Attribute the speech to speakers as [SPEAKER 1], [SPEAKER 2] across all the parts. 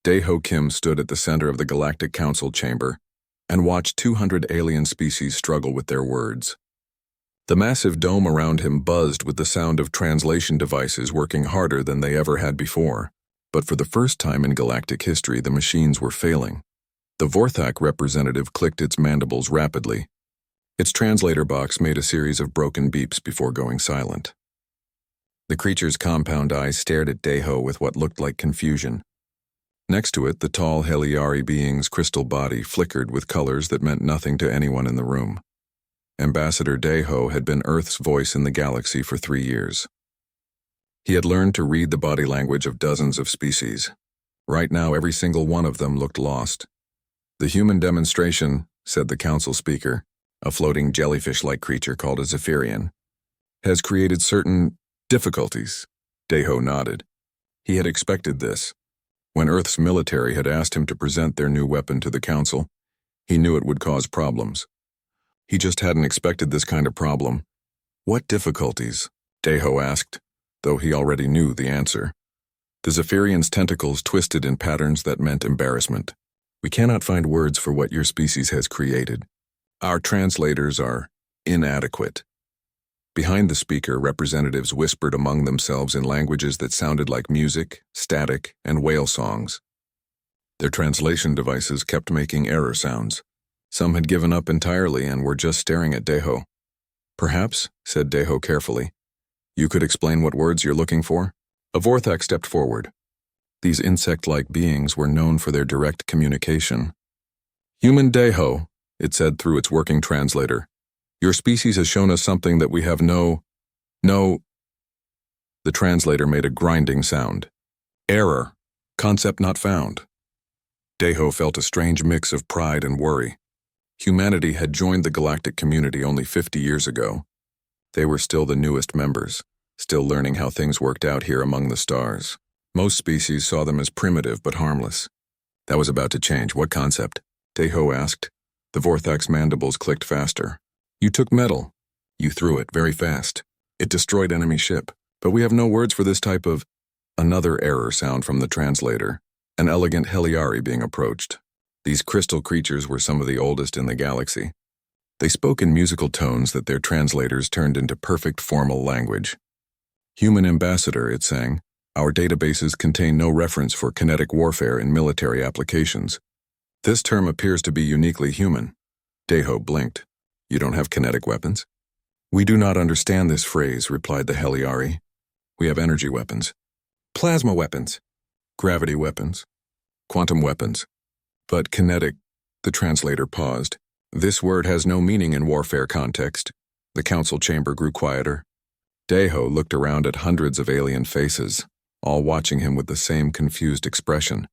[SPEAKER 1] Daeho Kim stood at the center of the Galactic Council chamber and watched 200 alien species struggle with their words. The massive dome around him buzzed with the sound of translation devices working harder than they ever had before. But for the first time in galactic history, the machines were failing. The Vorthak representative clicked its mandibles rapidly. Its translator box made a series of broken beeps before going silent. The creature's compound eyes stared at Daeho with what looked like confusion. Next to it, the tall Heliari being's crystal body flickered with colors that meant nothing to anyone in the room. Ambassador Daeho had been Earth's voice in the galaxy for 3 years. He had learned to read the body language of dozens of species. Right now, every single one of them looked lost. "The human demonstration," said the council speaker, a floating jellyfish-like creature called a Zephyrian, "has created certain difficulties." Daeho nodded. He had expected this. When Earth's military had asked him to present their new weapon to the council, he knew it would cause problems. He just hadn't expected this kind of problem. "What difficulties?" Daeho asked, though he already knew the answer. The Zephyrian's tentacles twisted in patterns that meant embarrassment. "We cannot find words for what your species has created. Our translators are inadequate." Behind the speaker, representatives whispered among themselves in languages that sounded like music, static, and whale songs. Their translation devices kept making error sounds. Some had given up entirely and were just staring at Daeho. "Perhaps," said Daeho carefully, "you could explain what words you're looking for?" A Vorthak stepped forward. These insect-like beings were known for their direct communication. "Human Daeho," it said through its working translator, "your species has shown us something that we have no... The translator made a grinding sound. "Error. Concept not found." Daeho felt a strange mix of pride and worry. Humanity had joined the galactic community only 50 years ago. They were still the newest members, still learning how things worked out here among the stars. Most species saw them as primitive but harmless. That was about to change. "What concept?" Daeho asked. The Vorthak's mandibles clicked faster. "You took metal. You threw it very fast. It destroyed enemy ship. But we have no words for this type of..." Another error sound from the translator, an elegant Heliari being approached. These crystal creatures were some of the oldest in the galaxy. They spoke in musical tones that their translators turned into perfect formal language. "Human ambassador," it sang, "our databases contain no reference for kinetic warfare in military applications. This term appears to be uniquely human." Daeho blinked. "You don't have kinetic weapons?" "We do not understand this phrase," replied the Heliari. "We have energy weapons. Plasma weapons. Gravity weapons. Quantum weapons. But kinetic..." The translator paused. "This word has no meaning in warfare context." The council chamber grew quieter. Daeho looked around at hundreds of alien faces, all watching him with the same confused expression.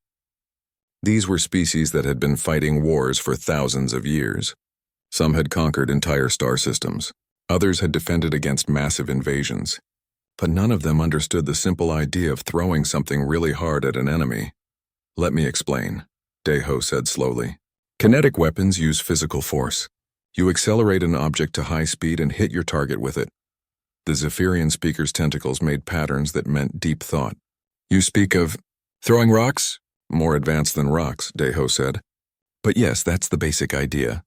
[SPEAKER 1] These were species that had been fighting wars for thousands of years. Some had conquered entire star systems. Others had defended against massive invasions. But none of them understood the simple idea of throwing something really hard at an enemy. "Let me explain," Daeho said slowly. "Kinetic weapons use physical force. You accelerate an object to high speed and hit your target with it." The Zephyrian speaker's tentacles made patterns that meant deep thought. "You speak of throwing rocks?" "More advanced than rocks," Daeho said. "But yes, that's the basic idea."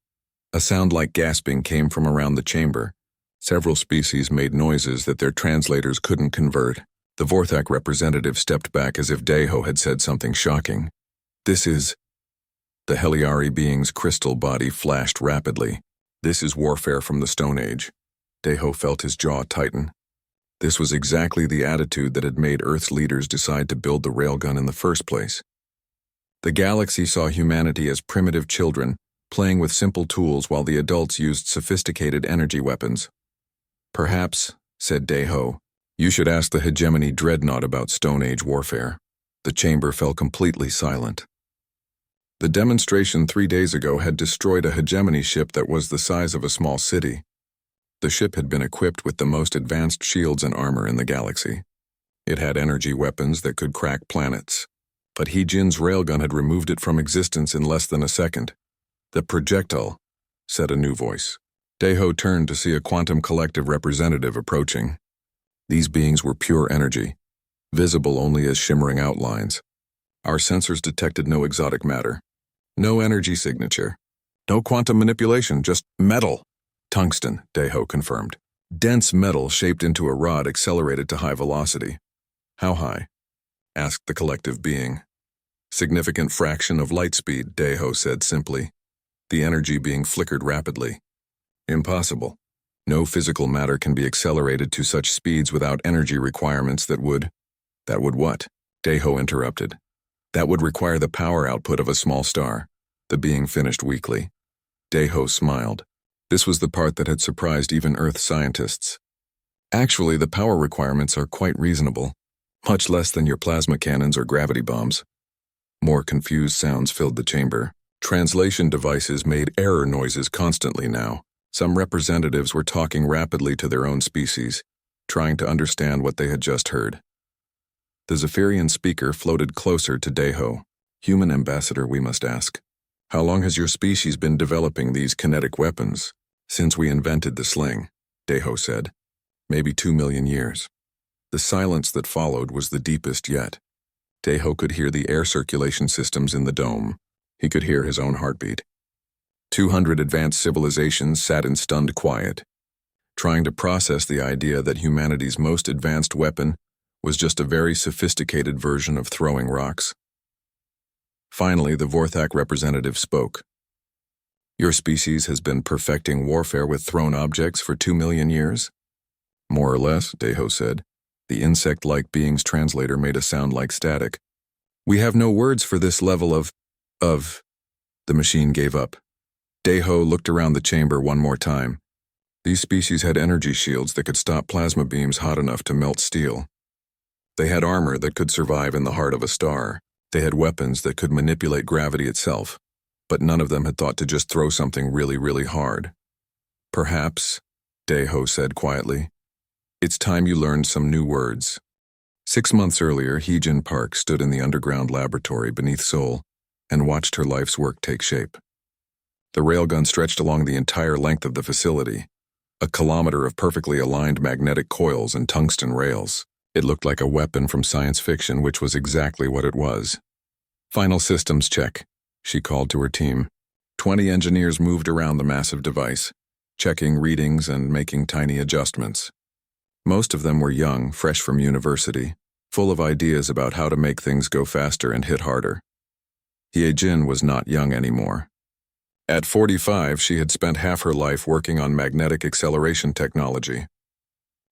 [SPEAKER 1] A sound like gasping came from around the chamber. Several species made noises that their translators couldn't convert. The Vorthak representative stepped back as if Daeho had said something shocking. "This is..." The Heliari being's crystal body flashed rapidly. "This is warfare from the Stone Age." Daeho felt his jaw tighten. This was exactly the attitude that had made Earth's leaders decide to build the Railgun in the first place. The galaxy saw humanity as primitive children, playing with simple tools while the adults used sophisticated energy weapons. "Perhaps," said Daeho, "you should ask the hegemony dreadnought about Stone Age warfare." The chamber fell completely silent. The demonstration 3 days ago had destroyed a hegemony ship that was the size of a small city. The ship had been equipped with the most advanced shields and armor in the galaxy. It had energy weapons that could crack planets. But Heejin's railgun had removed it from existence in less than a second. "The projectile," said a new voice. Daeho turned to see a quantum collective representative approaching. These beings were pure energy, visible only as shimmering outlines. Our sensors detected no exotic matter. No energy signature. No quantum manipulation, just metal. Tungsten, Deho confirmed. Dense metal shaped into a rod accelerated to high velocity. How high? Asked the collective being. Significant fraction of light speed, Deho said simply. The energy being flickered rapidly. Impossible. No physical matter can be accelerated to such speeds without energy requirements that would what? Deho interrupted. That would require the power output of a small star. The being finished weakly. Deho smiled. This was the part that had surprised even Earth scientists. Actually, the power requirements are quite reasonable. Much less than your plasma cannons or gravity bombs. More confused sounds filled the chamber. Translation devices made error noises constantly now. Some representatives were talking rapidly to their own species, trying to understand what they had just heard. The Zephyrian speaker floated closer to Deho. Human ambassador, we must ask. How long has your species been developing these kinetic weapons? Since we invented the sling, Deho said. Maybe 2 million years. The silence that followed was the deepest yet. Deho could hear the air circulation systems in the dome. He could hear his own heartbeat. 200 advanced civilizations sat in stunned quiet, trying to process the idea that humanity's most advanced weapon was just a very sophisticated version of throwing rocks. Finally, the Vorthak representative spoke. Your species has been perfecting warfare with thrown objects for 2 million years? More or less, Deho said. The insect-like being's translator made a sound like static. We have no words for this level of... The machine gave up. Deho looked around the chamber one more time. These species had energy shields that could stop plasma beams hot enough to melt steel. They had armor that could survive in the heart of a star. They had weapons that could manipulate gravity itself, but none of them had thought to just throw something really, really hard. Perhaps, Deho said quietly, it's time you learned some new words. 6 months earlier, Heejin Park stood in the underground laboratory beneath Seoul and watched her life's work take shape. The railgun stretched along the entire length of the facility, a kilometer of perfectly aligned magnetic coils and tungsten rails. It looked like a weapon from science fiction, which was exactly what it was. Final systems check, she called to her team. 20 engineers moved around the massive device, checking readings and making tiny adjustments. Most of them were young, fresh from university, full of ideas about how to make things go faster and hit harder. Hye-jin was not young anymore. At 45, she had spent half her life working on magnetic acceleration technology.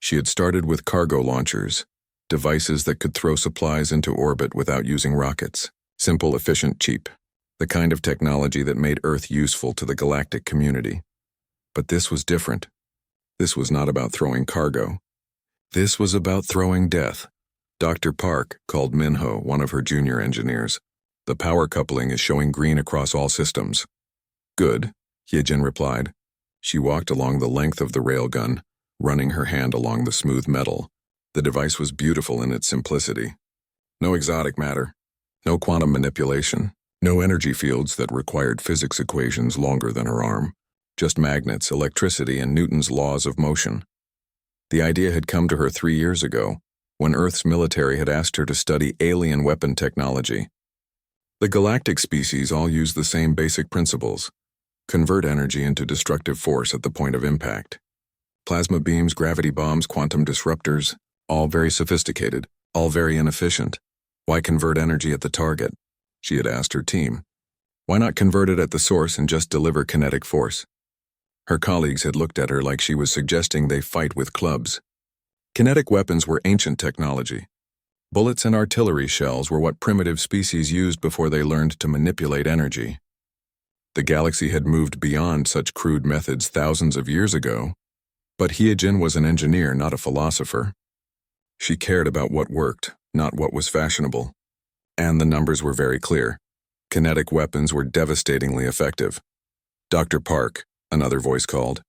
[SPEAKER 1] She had started with cargo launchers, devices that could throw supplies into orbit without using rockets. Simple, efficient, cheap. The kind of technology that made Earth useful to the galactic community. But this was different. This was not about throwing cargo. This was about throwing death. Dr. Park called Minho, one of her junior engineers. The power coupling is showing green across all systems. Good, Hyejin replied. She walked along the length of the railgun, running her hand along the smooth metal. The device was beautiful in its simplicity. No exotic matter, no quantum manipulation, no energy fields that required physics equations longer than her arm. Just magnets, electricity, and Newton's laws of motion. The idea had come to her 3 years ago, when Earth's military had asked her to study alien weapon technology. The galactic species all use the same basic principles. Convert energy into destructive force at the point of impact. Plasma beams, gravity bombs, quantum disruptors, all very sophisticated, all very inefficient. Why convert energy at the target? She had asked her team. Why not convert it at the source and just deliver kinetic force? Her colleagues had looked at her like she was suggesting they fight with clubs. Kinetic weapons were ancient technology. Bullets and artillery shells were what primitive species used before they learned to manipulate energy. The galaxy had moved beyond such crude methods thousands of years ago, but Hyejin was an engineer, not a philosopher. She cared about what worked, not what was fashionable. And the numbers were very clear. Kinetic weapons were devastatingly effective. Dr. Park, another voice called.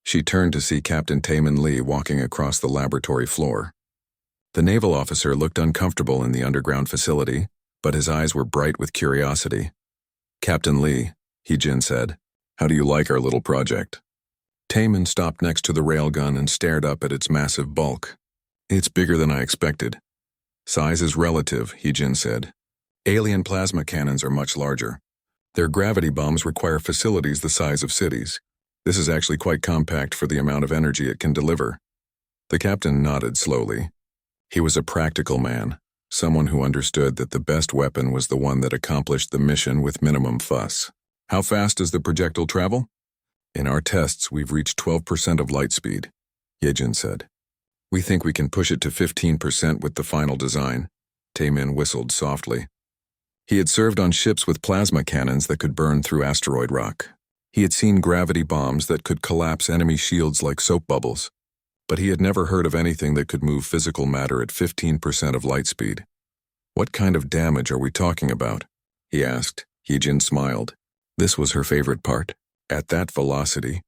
[SPEAKER 1] She turned to see Captain Taemin Lee walking across the laboratory floor. The naval officer looked uncomfortable in the underground facility, but his eyes were bright with curiosity. Captain Lee, Hyejin said, how do you like our little project? Taemin stopped next to the railgun and stared up at its massive bulk. It's bigger than I expected. Size is relative, Hyejin said. Alien plasma cannons are much larger. Their gravity bombs require facilities the size of cities. This is actually quite compact for the amount of energy it can deliver. The captain nodded slowly. He was a practical man, someone who understood that the best weapon was the one that accomplished the mission with minimum fuss. How fast does the projectile travel? In our tests, we've reached 12% of light speed, Yejin said. We think we can push it to 15% with the final design. Taemin whistled softly. He had served on ships with plasma cannons that could burn through asteroid rock. He had seen gravity bombs that could collapse enemy shields like soap bubbles. But he had never heard of anything that could move physical matter at 15% of light speed. What kind of damage are we talking about? He asked. Yejin smiled. This was her favorite part. At that velocity,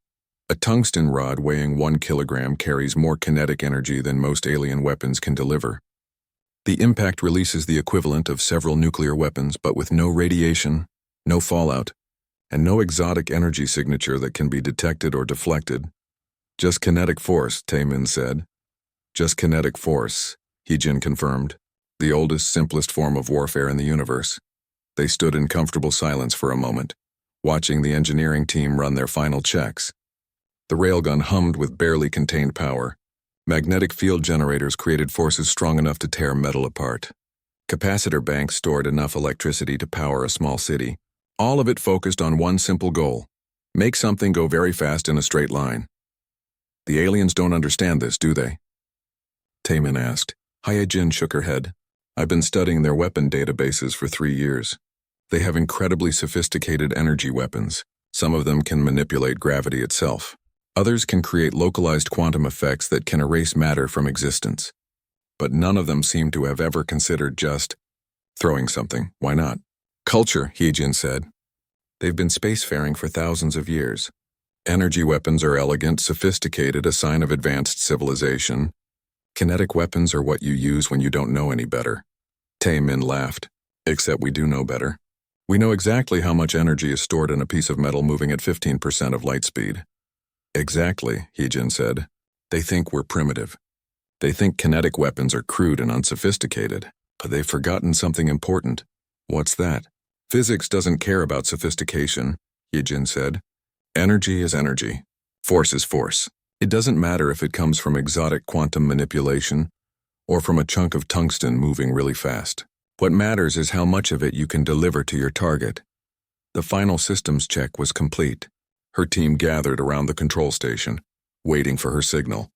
[SPEAKER 1] a tungsten rod weighing 1 kilogram carries more kinetic energy than most alien weapons can deliver. The impact releases the equivalent of several nuclear weapons, but with no radiation, no fallout, and no exotic energy signature that can be detected or deflected. Just kinetic force, Taemin said. Just kinetic force, Yejin confirmed. The oldest, simplest form of warfare in the universe. They stood in comfortable silence for a moment, watching the engineering team run their final checks. The railgun hummed with barely contained power. Magnetic field generators created forces strong enough to tear metal apart. Capacitor banks stored enough electricity to power a small city. All of it focused on one simple goal: make something go very fast in a straight line. The aliens don't understand this, do they? Taemin asked. Hyejin shook her head. I've been studying their weapon databases for 3 years. They have incredibly sophisticated energy weapons. Some of them can manipulate gravity itself. Others can create localized quantum effects that can erase matter from existence. But none of them seem to have ever considered just throwing something. Why not? Culture, Hyejin said. They've been spacefaring for thousands of years. Energy weapons are elegant, sophisticated, a sign of advanced civilization. Kinetic weapons are what you use when you don't know any better. Taemin laughed. Except we do know better. We know exactly how much energy is stored in a piece of metal moving at 15% of light speed. Exactly, Hyejin said. They think we're primitive. They think kinetic weapons are crude and unsophisticated, but they've forgotten something important. What's that? Physics doesn't care about sophistication, Hyejin said. Energy is energy. Force is force. It doesn't matter if it comes from exotic quantum manipulation or from a chunk of tungsten moving really fast. What matters is how much of it you can deliver to your target. The final systems check was complete. Her team gathered around the control station, waiting for her signal.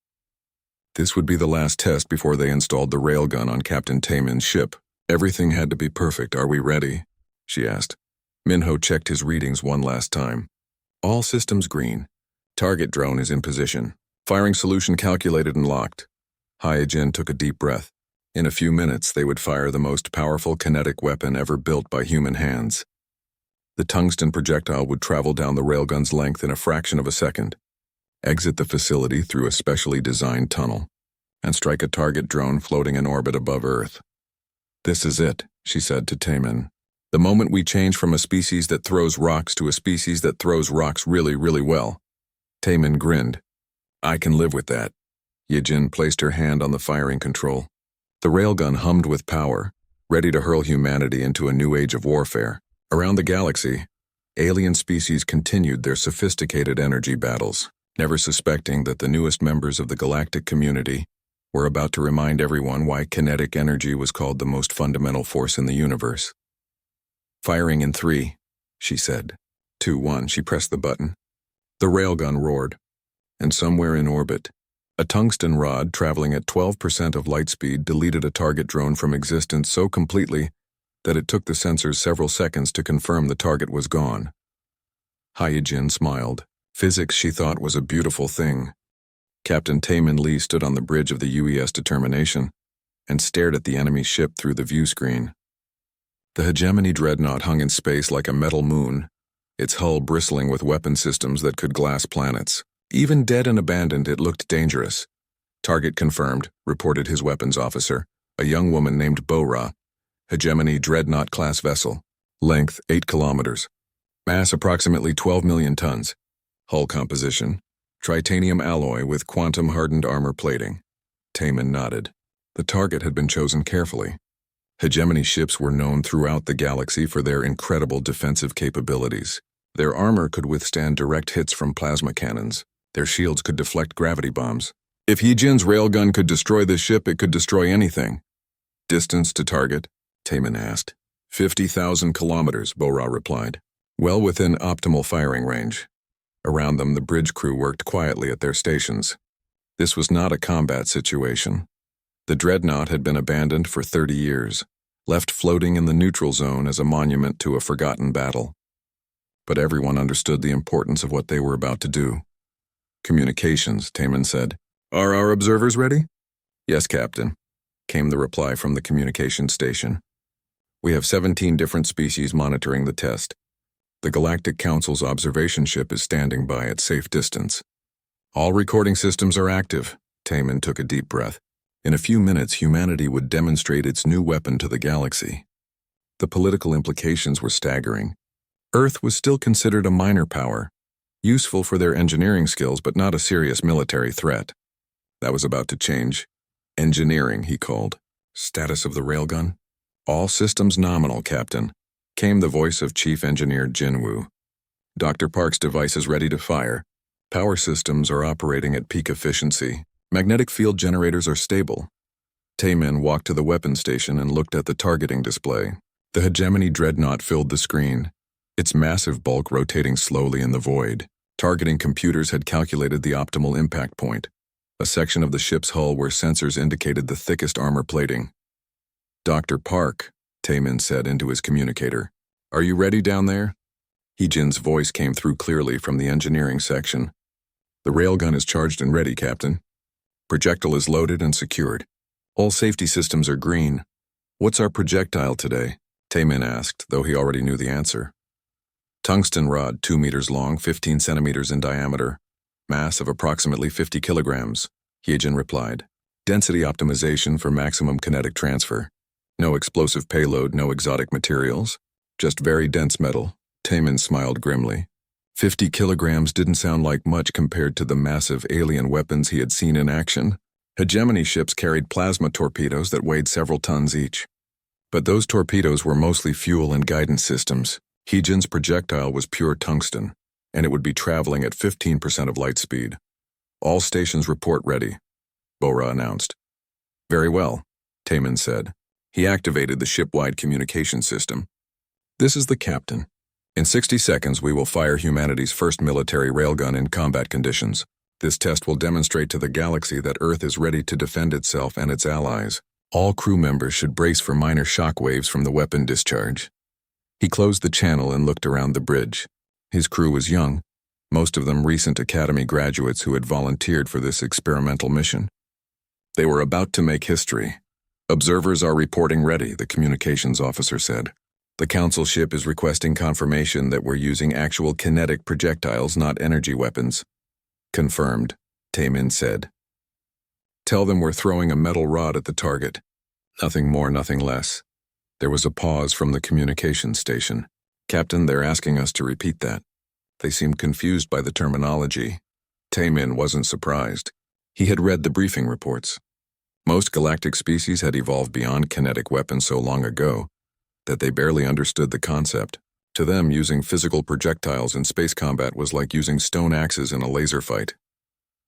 [SPEAKER 1] This would be the last test before they installed the railgun on Captain Taemin's ship. Everything had to be perfect. Are we ready? She asked. Minho checked his readings one last time. All systems green. Target drone is in position. Firing solution calculated and locked. Hyejin took a deep breath. In a few minutes, they would fire the most powerful kinetic weapon ever built by human hands. The tungsten projectile would travel down the railgun's length in a fraction of a second, exit the facility through a specially designed tunnel, and strike a target drone floating in orbit above Earth. This is it, she said to Taemin. The moment we change from a species that throws rocks to a species that throws rocks really, really well. Taemin grinned. I can live with that. Yejin placed her hand on the firing control. The railgun hummed with power, ready to hurl humanity into a new age of warfare. Around the galaxy, alien species continued their sophisticated energy battles, never suspecting that the newest members of the galactic community were about to remind everyone why kinetic energy was called the most fundamental force in the universe. Firing in 3, she said. 2, 1, she pressed the button. The railgun roared, and somewhere in orbit, a tungsten rod traveling at 12% of light speed deleted a target drone from existence so completely that it took the sensors several seconds to confirm the target was gone. Hyejin smiled. Physics, she thought, was a beautiful thing. Captain Taemin Lee stood on the bridge of the UES Determination and stared at the enemy ship through the view screen. The hegemony dreadnought hung in space like a metal moon, its hull bristling with weapon systems that could glass planets. Even dead and abandoned, it looked dangerous. Target confirmed, reported his weapons officer, a young woman named Bo-Ra. Hegemony dreadnought-class vessel. Length 8 kilometers. Mass approximately 12 million tons. Hull composition: titanium alloy with quantum-hardened armor plating. Taemin nodded. The target had been chosen carefully. Hegemony ships were known throughout the galaxy for their incredible defensive capabilities. Their armor could withstand direct hits from plasma cannons. Their shields could deflect gravity bombs. If Heejin's railgun could destroy this ship, it could destroy anything. Distance to target? Taman asked. 50,000 kilometers, Bora replied. Well within optimal firing range. Around them, the bridge crew worked quietly at their stations. This was not a combat situation. The dreadnought had been abandoned for 30 years, left floating in the neutral zone as a monument to a forgotten battle. But everyone understood the importance of what they were about to do. Communications, Taman said. Are our observers ready? Yes, Captain, came the reply from the communication station. We have 17 different species monitoring the test. The Galactic Council's observation ship is standing by at safe distance. All recording systems are active. Taman took a deep breath. In a few minutes, humanity would demonstrate its new weapon to the galaxy. The political implications were staggering. Earth was still considered a minor power, useful for their engineering skills but not a serious military threat. That was about to change. Engineering, he called. Status of the railgun? All systems nominal, Captain, came the voice of Chief Engineer Jinwoo. Dr. Park's device is ready to fire. Power systems are operating at peak efficiency. Magnetic field generators are stable. Taemin walked to the weapon station and looked at the targeting display. The hegemony dreadnought filled the screen, its massive bulk rotating slowly in the void. Targeting computers had calculated the optimal impact point, a section of the ship's hull where sensors indicated the thickest armor plating. Dr. Park, Taemin said into his communicator. Are you ready down there? Heejin's voice came through clearly from the engineering section. The railgun is charged and ready, Captain. Projectile is loaded and secured. All safety systems are green. What's our projectile today? Taemin asked, though he already knew the answer. Tungsten rod, 2 meters long, 15 centimeters in diameter. Mass of approximately 50 kilograms, Heejin replied. Density optimization for maximum kinetic transfer. No explosive payload, no exotic materials. Just very dense metal. Taemin smiled grimly. 50 kilograms didn't sound like much compared to the massive alien weapons he had seen in action. Hegemony ships carried plasma torpedoes that weighed several tons each. But those torpedoes were mostly fuel and guidance systems. Heejin's projectile was pure tungsten, and it would be traveling at 15% of light speed. All stations report ready, Bora announced. Very well, Taemin said. He activated the ship-wide communication system. This is the captain. In 60 seconds, we will fire humanity's first military railgun in combat conditions. This test will demonstrate to the galaxy that Earth is ready to defend itself and its allies. All crew members should brace for minor shock waves from the weapon discharge. He closed the channel and looked around the bridge. His crew was young, most of them recent academy graduates who had volunteered for this experimental mission. They were about to make history. Observers are reporting ready, the communications officer said. The council ship is requesting confirmation that we're using actual kinetic projectiles, not energy weapons. Confirmed, Taemin said. Tell them we're throwing a metal rod at the target. Nothing more, nothing less. There was a pause from the communications station. Captain, they're asking us to repeat that. They seemed confused by the terminology. Taemin wasn't surprised. He had read the briefing reports. Most galactic species had evolved beyond kinetic weapons so long ago that they barely understood the concept. To them, using physical projectiles in space combat was like using stone axes in a laser fight.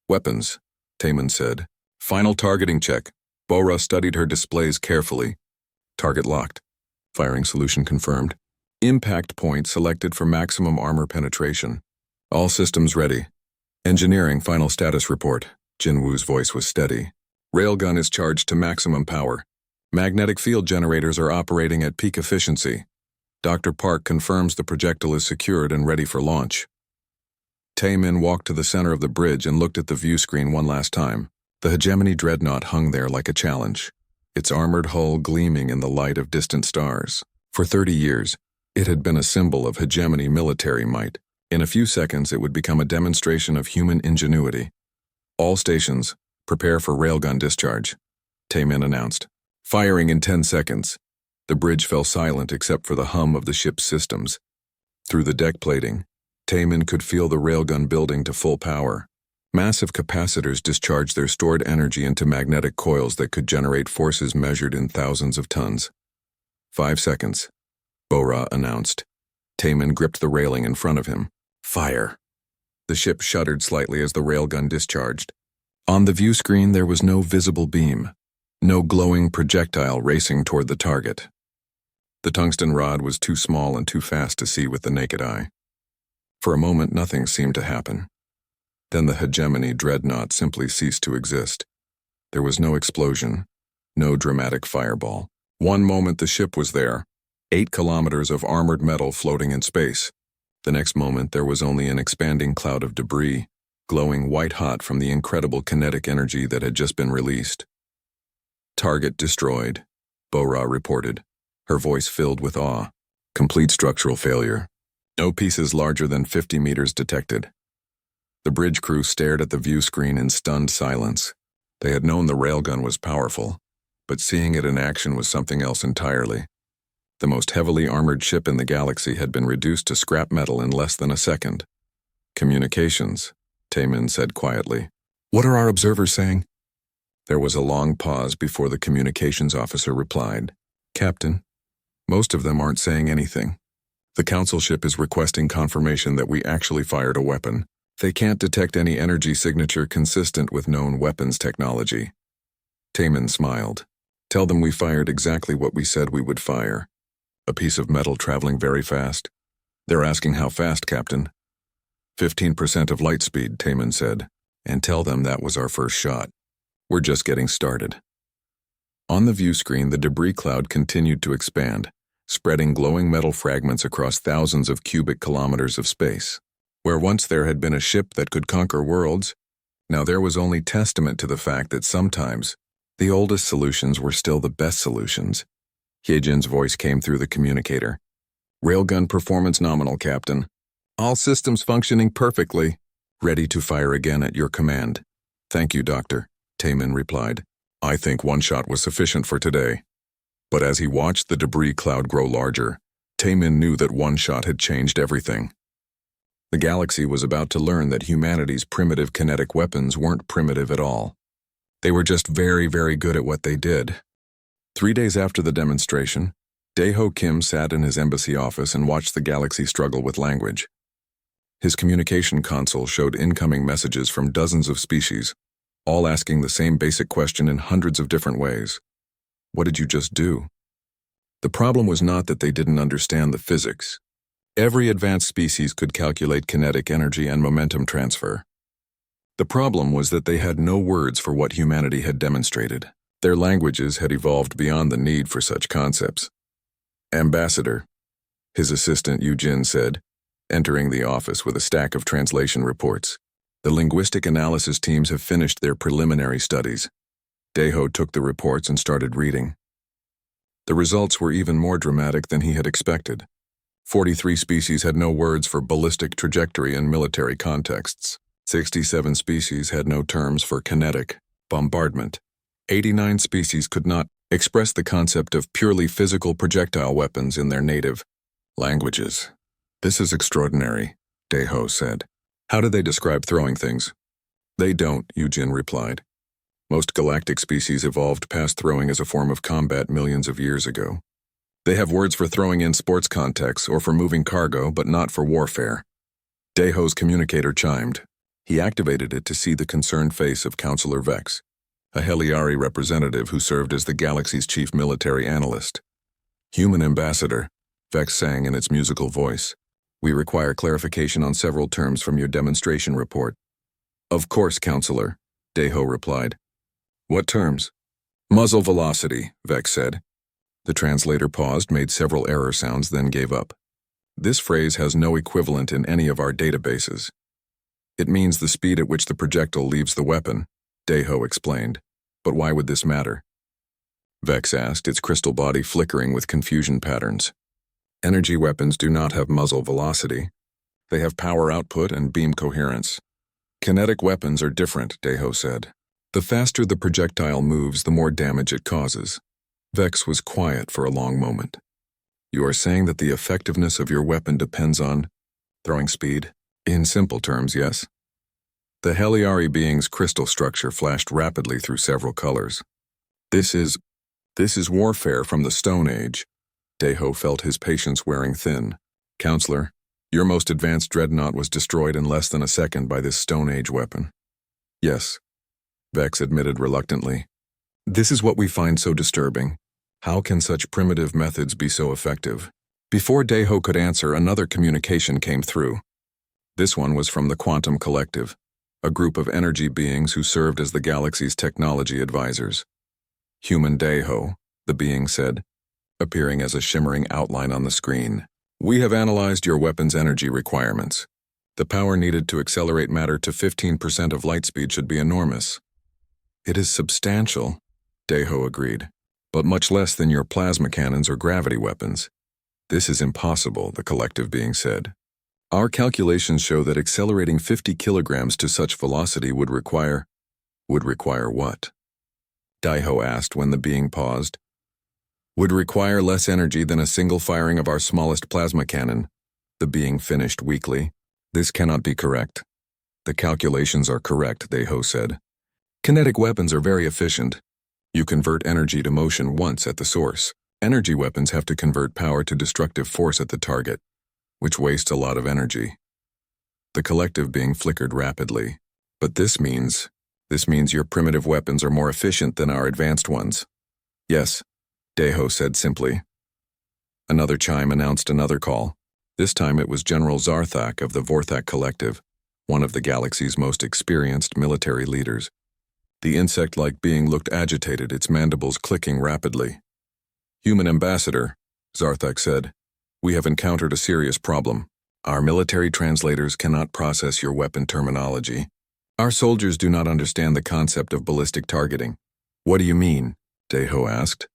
[SPEAKER 1] Weapons, Taemin said. Final targeting check. Bora studied her displays carefully. Target locked. Firing solution confirmed. Impact point selected for maximum armor penetration. All systems ready. Engineering final status report. Jinwoo's voice was steady. Railgun is charged to maximum power. Magnetic field generators are operating at peak efficiency. Dr. Park confirms the projectile is secured and ready for launch. Taemin walked to the center of the bridge and looked at the view screen one last time. The hegemony dreadnought hung there like a challenge, its armored hull gleaming in the light of distant stars. For 30 years, it had been a symbol of hegemony military might. In a few seconds, it would become a demonstration of human ingenuity. All stations, prepare for railgun discharge, Taemin announced. Firing in 10 seconds. The bridge fell silent except for the hum of the ship's systems. Through the deck plating, Taemin could feel the railgun building to full power. Massive capacitors discharged their stored energy into magnetic coils that could generate forces measured in thousands of tons. 5 seconds, Bora announced. Taman gripped the railing in front of him. Fire. The ship shuddered slightly as the railgun discharged. On the view screen there was no visible beam, no glowing projectile racing toward the target. The tungsten rod was too small and too fast to see with the naked eye. For a moment nothing seemed to happen. Then the hegemony dreadnought simply ceased to exist. There was no explosion, no dramatic fireball. One moment the ship was there, 8 kilometers of armored metal floating in space. The next moment there was only an expanding cloud of debris, glowing white-hot from the incredible kinetic energy that had just been released. Target destroyed, Bora reported, her voice filled with awe. Complete structural failure. No pieces larger than 50 meters detected. The bridge crew stared at the view screen in stunned silence. They had known the railgun was powerful, but seeing it in action was something else entirely. The most heavily armored ship in the galaxy had been reduced to scrap metal in less than a second. Communications, Taman said quietly. What are our observers saying? There was a long pause before the communications officer replied. Captain, most of them aren't saying anything. The council ship is requesting confirmation that we actually fired a weapon. They can't detect any energy signature consistent with known weapons technology. Taman smiled. Tell them we fired exactly what we said we would fire. A piece of metal traveling very fast. They're asking how fast, Captain. 15% of light speed, Taman said, and tell them that was our first shot. We're just getting started. On the view screen, the debris cloud continued to expand, spreading glowing metal fragments across thousands of cubic kilometers of space. Where once there had been a ship that could conquer worlds, now there was only testament to the fact that sometimes the oldest solutions were still the best solutions. Hyejin's voice came through the communicator. Railgun performance nominal, Captain. All systems functioning perfectly. Ready to fire again at your command. Thank you, Doctor, Taman replied. I think one shot was sufficient for today. But as he watched the debris cloud grow larger, Taman knew that one shot had changed everything. The galaxy was about to learn that humanity's primitive kinetic weapons weren't primitive at all. They were just very, very good at what they did. 3 days after the demonstration, Daeho Kim sat in his embassy office and watched the galaxy struggle with language. His communication console showed incoming messages from dozens of species, all asking the same basic question in hundreds of different ways. What did you just do? The problem was not that they didn't understand the physics. Every advanced species could calculate kinetic energy and momentum transfer. The problem was that they had no words for what humanity had demonstrated. Their languages had evolved beyond the need for such concepts. Ambassador, his assistant Yujin said, entering the office with a stack of translation reports. The linguistic analysis teams have finished their preliminary studies. Daeho took the reports and started reading. The results were even more dramatic than he had expected. 43 species had no words for ballistic trajectory in military contexts. 67 species had no terms for kinetic, bombardment. 89 species could not express the concept of purely physical projectile weapons in their native languages. This is extraordinary, Daeho said. How do they describe throwing things? They don't, Yujin replied. Most galactic species evolved past throwing as a form of combat millions of years ago. They have words for throwing in sports contexts or for moving cargo, but not for warfare. Daeho's communicator chimed. He activated it to see the concerned face of Counselor Vex, a Heliari representative who served as the galaxy's chief military analyst. Human ambassador, Vex sang in its musical voice. We require clarification on several terms from your demonstration report. Of course, Counselor, Daeho replied. What terms? Muzzle velocity, Vex said. The translator paused, made several error sounds, then gave up. This phrase has no equivalent in any of our databases. It means the speed at which the projectile leaves the weapon, Daeho explained. But why would this matter? Vex asked, its crystal body flickering with confusion patterns. Energy weapons do not have muzzle velocity. They have power output and beam coherence. Kinetic weapons are different, Daeho said. The faster the projectile moves, the more damage it causes. Vex was quiet for a long moment. You are saying that the effectiveness of your weapon depends on throwing speed? In simple terms, yes. The Heliari being's crystal structure flashed rapidly through several colors. This is warfare from the Stone Age. Deho felt his patience wearing thin. Counselor, your most advanced dreadnought was destroyed in less than a second by this Stone Age weapon. Yes, Vex admitted reluctantly. This is what we find so disturbing. How can such primitive methods be so effective? Before Deho could answer, another communication came through. This one was from the Quantum Collective, a group of energy beings who served as the galaxy's technology advisors. Human Deho, the being said, appearing as a shimmering outline on the screen. We have analyzed your weapon's energy requirements. The power needed to accelerate matter to 15% of light speed should be enormous. It is substantial, Deho agreed, but much less than your plasma cannons or gravity weapons. This is impossible, the collective being said. Our calculations show that accelerating 50 kilograms to such velocity would require what? Deho asked when the being paused. Would require less energy than a single firing of our smallest plasma cannon, the being finished weakly. This cannot be correct. The calculations are correct, Deho said. Kinetic weapons are very efficient. You convert energy to motion once at the source. Energy weapons have to convert power to destructive force at the target, which wastes a lot of energy. The collective being flickered rapidly. But this means your primitive weapons are more efficient than our advanced ones. Yes, Deho said simply. Another chime announced another call. This time it was General Zarthak of the Vorthak Collective, one of the galaxy's most experienced military leaders. The insect-like being looked agitated, its mandibles clicking rapidly. Human Ambassador, Zarthak said, we have encountered a serious problem. Our military translators cannot process your weapon terminology. Our soldiers do not understand the concept of ballistic targeting. What do you mean? Deho asked.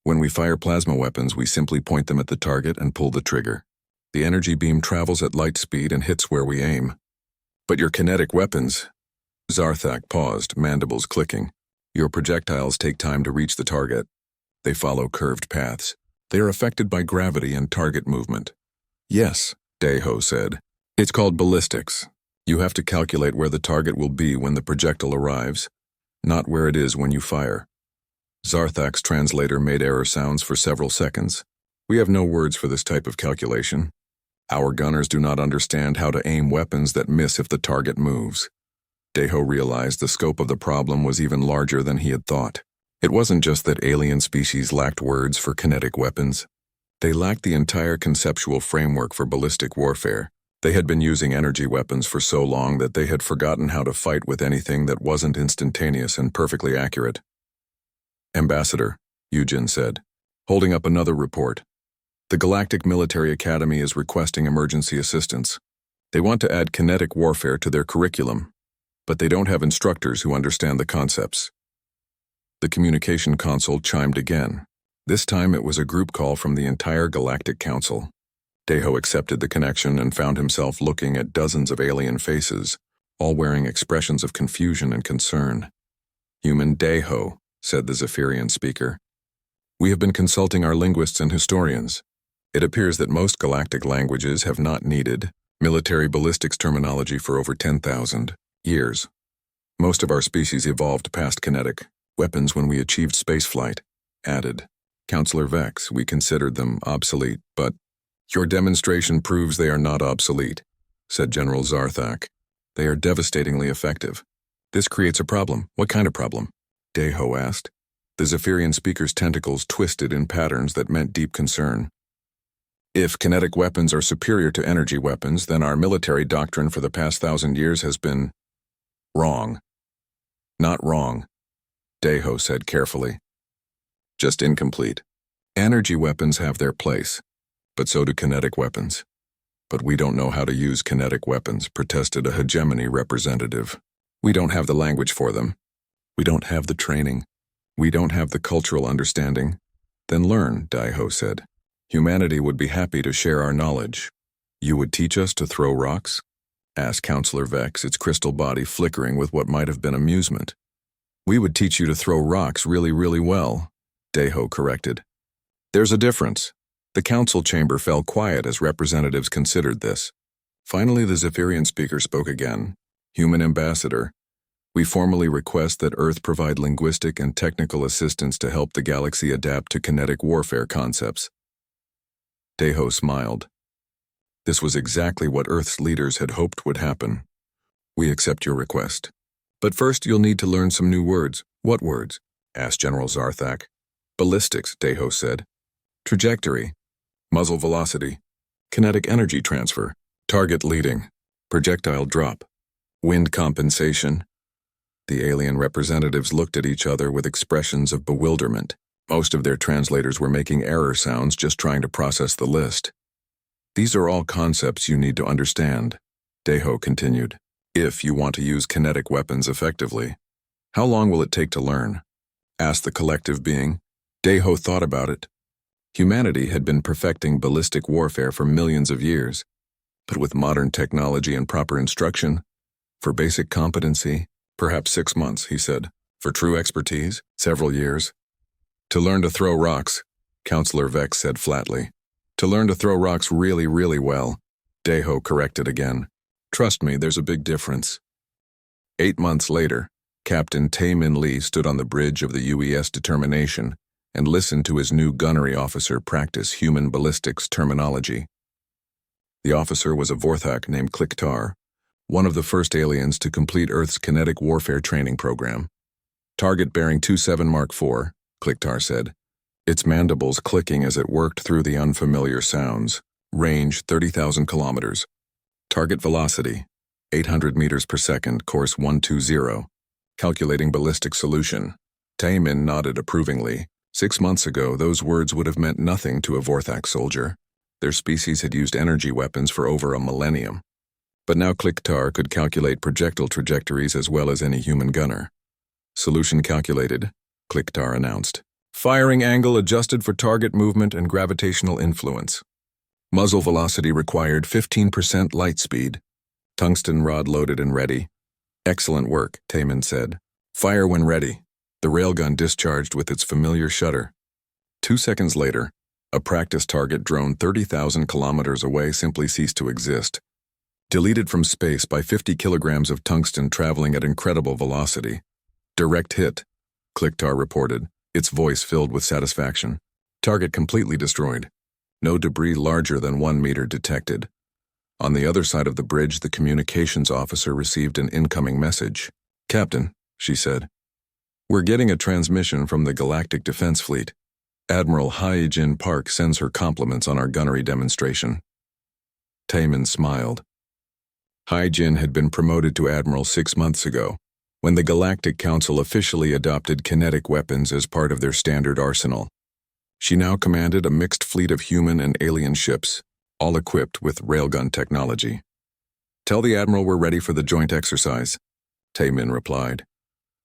[SPEAKER 1] When we fire plasma weapons, we simply point them at the target and pull the trigger. The energy beam travels at light speed and hits where we aim. But your kinetic weapons... Zarthak paused, mandibles clicking. Your projectiles take time to reach the target. They follow curved paths. They are affected by gravity and target movement. Yes, Deho said. It's called ballistics. You have to calculate where the target will be when the projectile arrives, not where it is when you fire. Zarthak's translator made error sounds for several seconds. We have no words for this type of calculation. Our gunners do not understand how to aim weapons that miss if the target moves. Deho realized the scope of the problem was even larger than he had thought. It wasn't just that alien species lacked words for kinetic weapons. They lacked the entire conceptual framework for ballistic warfare. They had been using energy weapons for so long that they had forgotten how to fight with anything that wasn't instantaneous and perfectly accurate. Ambassador, Eugen said, holding up another report. The Galactic Military Academy is requesting emergency assistance. They want to add kinetic warfare to their curriculum, but they don't have instructors who understand the concepts. The communication console chimed again. This time it was a group call from the entire Galactic Council. Deho accepted the connection and found himself looking at dozens of alien faces, all wearing expressions of confusion and concern. Human Deho, said the Zephyrian speaker. We have been consulting our linguists and historians. It appears that most galactic languages have not needed military ballistics terminology for over 10,000 years. Most of our species evolved past kinetic weapons when we achieved spaceflight. Added, Counselor Vex, we considered them obsolete, but your demonstration proves they are not obsolete, said General Zarthak. They are devastatingly effective. This creates a problem. What kind of problem? Deho asked. The Zephyrian speaker's tentacles twisted in patterns that meant deep concern. If kinetic weapons are superior to energy weapons, then our military doctrine for the past 1,000 years has been wrong. Not wrong, Deho said carefully. Just incomplete. Energy weapons have their place, but so do kinetic weapons. But we don't know how to use kinetic weapons, protested a hegemony representative. We don't have the language for them. We don't have the training. We don't have the cultural understanding. Then learn, Deho said. Humanity would be happy to share our knowledge. You would teach us to throw rocks? Asked Counselor Vex, its crystal body flickering with what might have been amusement. We would teach you to throw rocks really, really well, Deho corrected. There's a difference. The council chamber fell quiet as representatives considered this. Finally, the Zephyrian speaker spoke again. Human Ambassador, we formally request that Earth provide linguistic and technical assistance to help the galaxy adapt to kinetic warfare concepts. Deho smiled. This was exactly what Earth's leaders had hoped would happen. We accept your request. But first you'll need to learn some new words. What words? Asked General Zarthak. Ballistics, Deho said. Trajectory. Muzzle velocity. Kinetic energy transfer. Target leading. Projectile drop. Wind compensation. The alien representatives looked at each other with expressions of bewilderment. Most of their translators were making error sounds just trying to process the list. These are all concepts you need to understand, Deho continued, if you want to use kinetic weapons effectively. How long will it take to learn? Asked the collective being. Deho thought about it. Humanity had been perfecting ballistic warfare for millions of years, but with modern technology and proper instruction, for basic competency, perhaps 6 months, he said. For true expertise, several years. To learn to throw rocks, Counselor Vex said flatly. To learn to throw rocks really, really well, Deho corrected again. Trust me, there's a big difference. 8 months later, Captain Taemin Lee stood on the bridge of the UES Determination and listened to his new gunnery officer practice human ballistics terminology. The officer was a Vorthak named Kliktar, one of the first aliens to complete Earth's kinetic warfare training program. Target bearing 27 Mark IV, Kliktar said, its mandibles clicking as it worked through the unfamiliar sounds. Range 30,000 kilometers. Target velocity 800 meters per second, course 120. Calculating ballistic solution. Taemin nodded approvingly. 6 months ago, those words would have meant nothing to a Vorthak soldier. Their species had used energy weapons for over a millennium. But now Kliktar could calculate projectile trajectories as well as any human gunner. Solution calculated, Kliktar announced. Firing angle adjusted for target movement and gravitational influence. Muzzle velocity required 15% light speed. Tungsten rod loaded and ready. Excellent work, Taemin said. Fire when ready. The railgun discharged with its familiar shudder. 2 seconds later, a practice target drone 30,000 kilometers away simply ceased to exist. Deleted from space by 50 kilograms of tungsten traveling at incredible velocity. Direct hit, Kliktar reported, its voice filled with satisfaction. Target completely destroyed. No debris larger than 1 meter detected. On the other side of the bridge, the communications officer received an incoming message. Captain, she said, we're getting a transmission from the Galactic Defense Fleet. Admiral Hae-Jin Park sends her compliments on our gunnery demonstration. Taemin smiled. Hae-Jin had been promoted to Admiral 6 months ago, when the Galactic Council officially adopted kinetic weapons as part of their standard arsenal. She now commanded a mixed fleet of human and alien ships, all equipped with railgun technology. Tell the Admiral we're ready for the joint exercise, Taemin replied.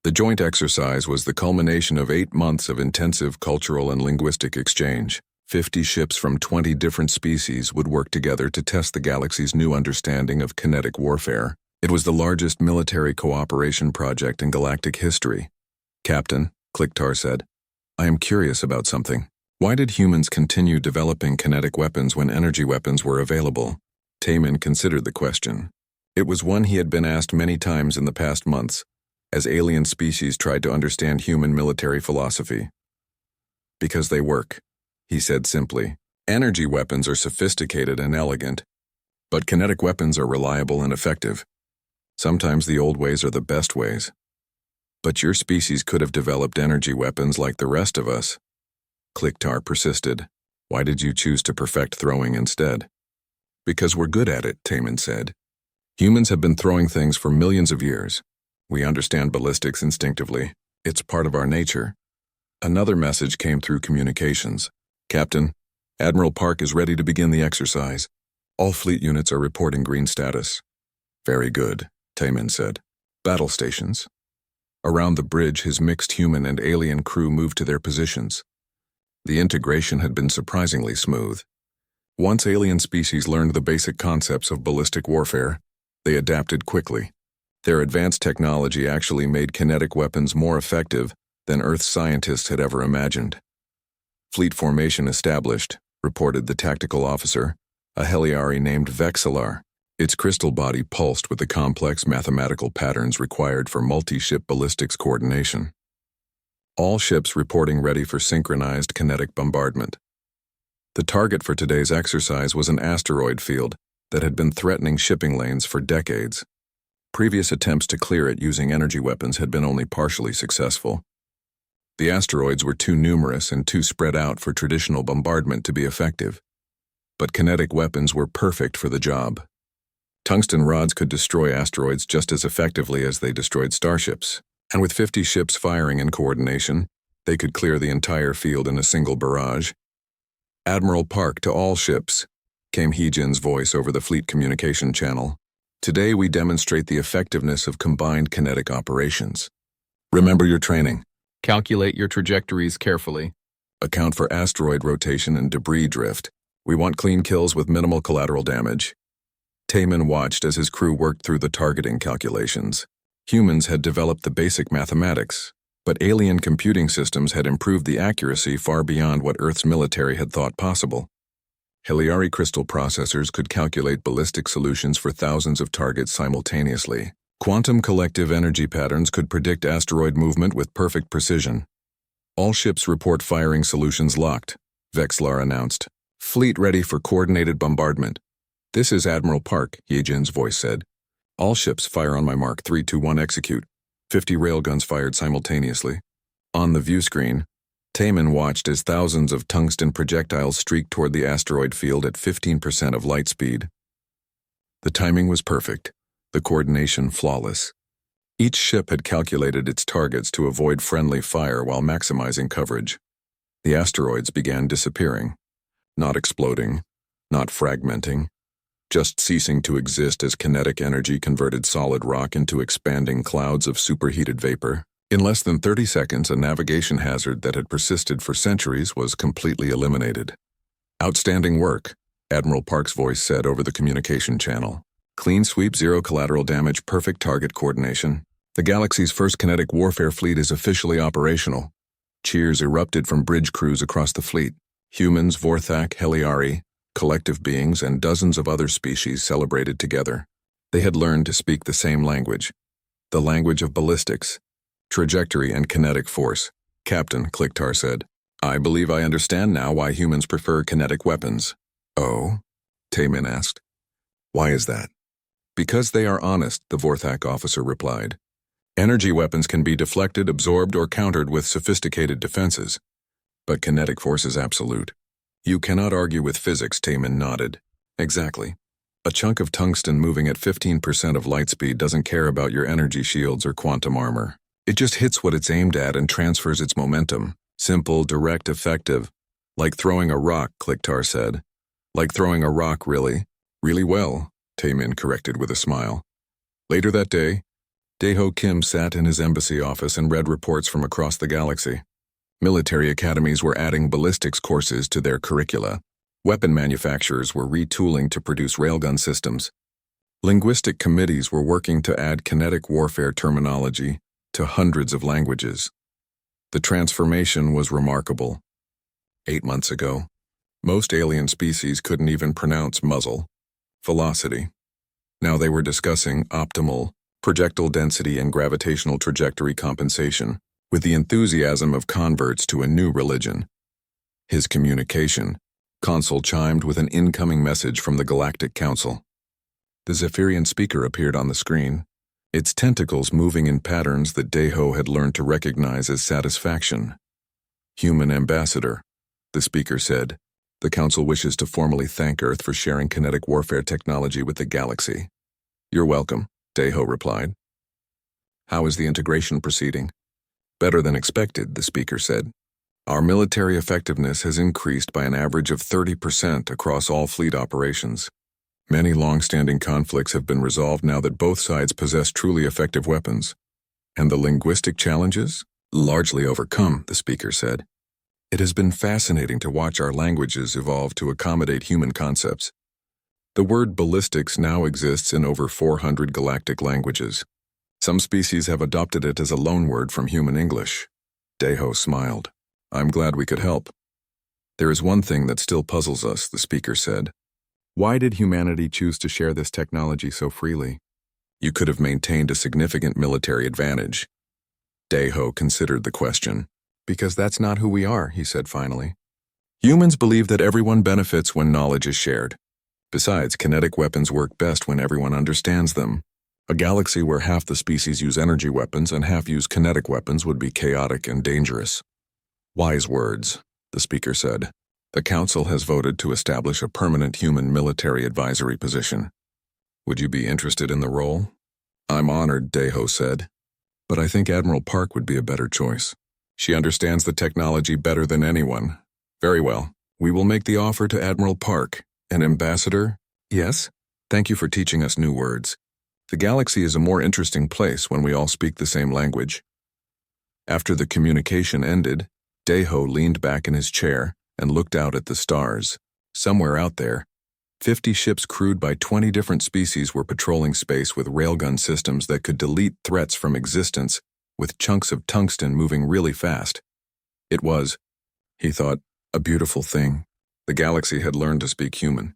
[SPEAKER 1] The joint exercise was the culmination of 8 months of intensive cultural and linguistic exchange. 50 ships from 20 different species would work together to test the galaxy's new understanding of kinetic warfare. It was the largest military cooperation project in galactic history. Captain, Kliktar said, I am curious about something. Why did humans continue developing kinetic weapons when energy weapons were available? Taemin considered the question. It was one he had been asked many times in the past months, as alien species tried to understand human military philosophy. Because they work, he said simply. Energy weapons are sophisticated and elegant, but kinetic weapons are reliable and effective. Sometimes the old ways are the best ways. But your species could have developed energy weapons like the rest of us. Kliktar persisted. Why did you choose to perfect throwing instead? Because we're good at it, Taemin said. Humans have been throwing things for millions of years. We understand ballistics instinctively. It's part of our nature. Another message came through communications. Captain, Admiral Park is ready to begin the exercise. All fleet units are reporting green status. Very good, Taemin said. Battle stations. Around the bridge, his mixed human and alien crew moved to their positions. The integration had been surprisingly smooth. Once alien species learned the basic concepts of ballistic warfare, they adapted quickly. Their advanced technology actually made kinetic weapons more effective than Earth's scientists had ever imagined. Fleet formation established, reported the tactical officer, a heliari named Vexillar. Its crystal body pulsed with the complex mathematical patterns required for multi-ship ballistics coordination. All ships reporting ready for synchronized kinetic bombardment. The target for today's exercise was an asteroid field that had been threatening shipping lanes for decades. Previous attempts to clear it using energy weapons had been only partially successful. The asteroids were too numerous and too spread out for traditional bombardment to be effective. But kinetic weapons were perfect for the job. Tungsten rods could destroy asteroids just as effectively as they destroyed starships, and with 50 ships firing in coordination, they could clear the entire field in a single barrage. "Admiral Park to all ships," came Heejin's voice over the fleet communication channel. "Today we demonstrate the effectiveness of combined kinetic operations. Remember your training.
[SPEAKER 2] Calculate your trajectories carefully.
[SPEAKER 1] Account for asteroid rotation and debris drift. We want clean kills with minimal collateral damage." Taemin watched as his crew worked through the targeting calculations. Humans had developed the basic mathematics, but alien computing systems had improved the accuracy far beyond what Earth's military had thought possible. Heliari crystal processors could calculate ballistic solutions for thousands of targets simultaneously. Quantum collective energy patterns could predict asteroid movement with perfect precision. "All ships report firing solutions locked," Vexlar announced. "Fleet ready for coordinated bombardment." "This is Admiral Park," Heejin's voice said. "All ships fire on my mark. 3, 2, 1, execute." 50 railguns fired simultaneously. On the view screen, Taemin watched as thousands of tungsten projectiles streaked toward the asteroid field at 15% of light speed. The timing was perfect, the coordination flawless. Each ship had calculated its targets to avoid friendly fire while maximizing coverage. The asteroids began disappearing, not exploding, not fragmenting, just ceasing to exist as kinetic energy converted solid rock into expanding clouds of superheated vapor. In less than 30 seconds, a navigation hazard that had persisted for centuries was completely eliminated. "Outstanding work," Admiral Park's voice said over the communication channel. "Clean sweep, zero collateral damage, perfect target coordination. The galaxy's first kinetic warfare fleet is officially operational." Cheers erupted from bridge crews across the fleet. Humans, Vorthak, Heliari, collective beings, and dozens of other species celebrated together. They had learned to speak the same language, the language of ballistics, trajectory, and kinetic force. "Captain," Kliktar said, "I believe I understand now why humans prefer kinetic weapons." "Oh?" Taemin asked. "Why is that?" "Because they are honest," the Vorthak officer replied. "Energy weapons can be deflected, absorbed, or countered with sophisticated defenses. But kinetic force is absolute. You cannot argue with physics," Taemin nodded. "Exactly. A chunk of tungsten moving at 15% of light speed doesn't care about your energy shields or quantum armor. It just hits what it's aimed at and transfers its momentum. Simple, direct, effective. Like throwing a rock," Kliktar said. "Like throwing a rock, really. Really well," Taemin corrected with a smile. Later that day, Daeho Kim sat in his embassy office and read reports from across the galaxy. Military academies were adding ballistics courses to their curricula. Weapon manufacturers were retooling to produce railgun systems. Linguistic committees were working to add kinetic warfare terminology to hundreds of languages. The transformation was remarkable. 8 months ago, most alien species couldn't even pronounce muzzle, velocity. Now they were discussing optimal, projectile density and gravitational trajectory compensation, with the enthusiasm of converts to a new religion. His communication console chimed with an incoming message from the Galactic Council. The Zephyrian speaker appeared on the screen, its tentacles moving in patterns that Daeho had learned to recognize as satisfaction. "Human ambassador," the speaker said. "The Council wishes to formally thank Earth for sharing kinetic warfare technology with the galaxy." "You're welcome," Daeho replied. "How is the integration proceeding?" "Better than expected," the speaker said. "Our military effectiveness has increased by an average of 30% across all fleet operations. Many long-standing conflicts have been resolved now that both sides possess truly effective weapons. And the linguistic challenges? Largely overcome," the speaker said. "It has been fascinating to watch our languages evolve to accommodate human concepts. The word ballistics now exists in over 400 galactic languages. Some species have adopted it as a loanword from human English." Daeho smiled. "I'm glad we could help." "There is one thing that still puzzles us," the speaker said. "Why did humanity choose to share this technology so freely? You could have maintained a significant military advantage." Daeho considered the question. "Because that's not who we are," he said finally. Humans believe that everyone benefits when knowledge is shared. Besides, kinetic weapons work best when everyone understands them. A galaxy where half the species use energy weapons and half use kinetic weapons would be chaotic and dangerous. Wise words, the speaker said. The Council has voted to establish a permanent human military advisory position. Would you be interested in the role? I'm honored, Deho said. But I think Admiral Park would be a better choice. She understands the technology better than anyone. Very well. We will make the offer to Admiral Park. An ambassador? Yes? Thank you for teaching us new words. The galaxy is a more interesting place when we all speak the same language. After the communication ended, Deho leaned back in his chair and looked out at the stars. Somewhere out there, 50 ships crewed by 20 different species were patrolling space with railgun systems that could delete threats from existence with chunks of tungsten moving really fast. It was, he thought, a beautiful thing. The galaxy had learned to speak human.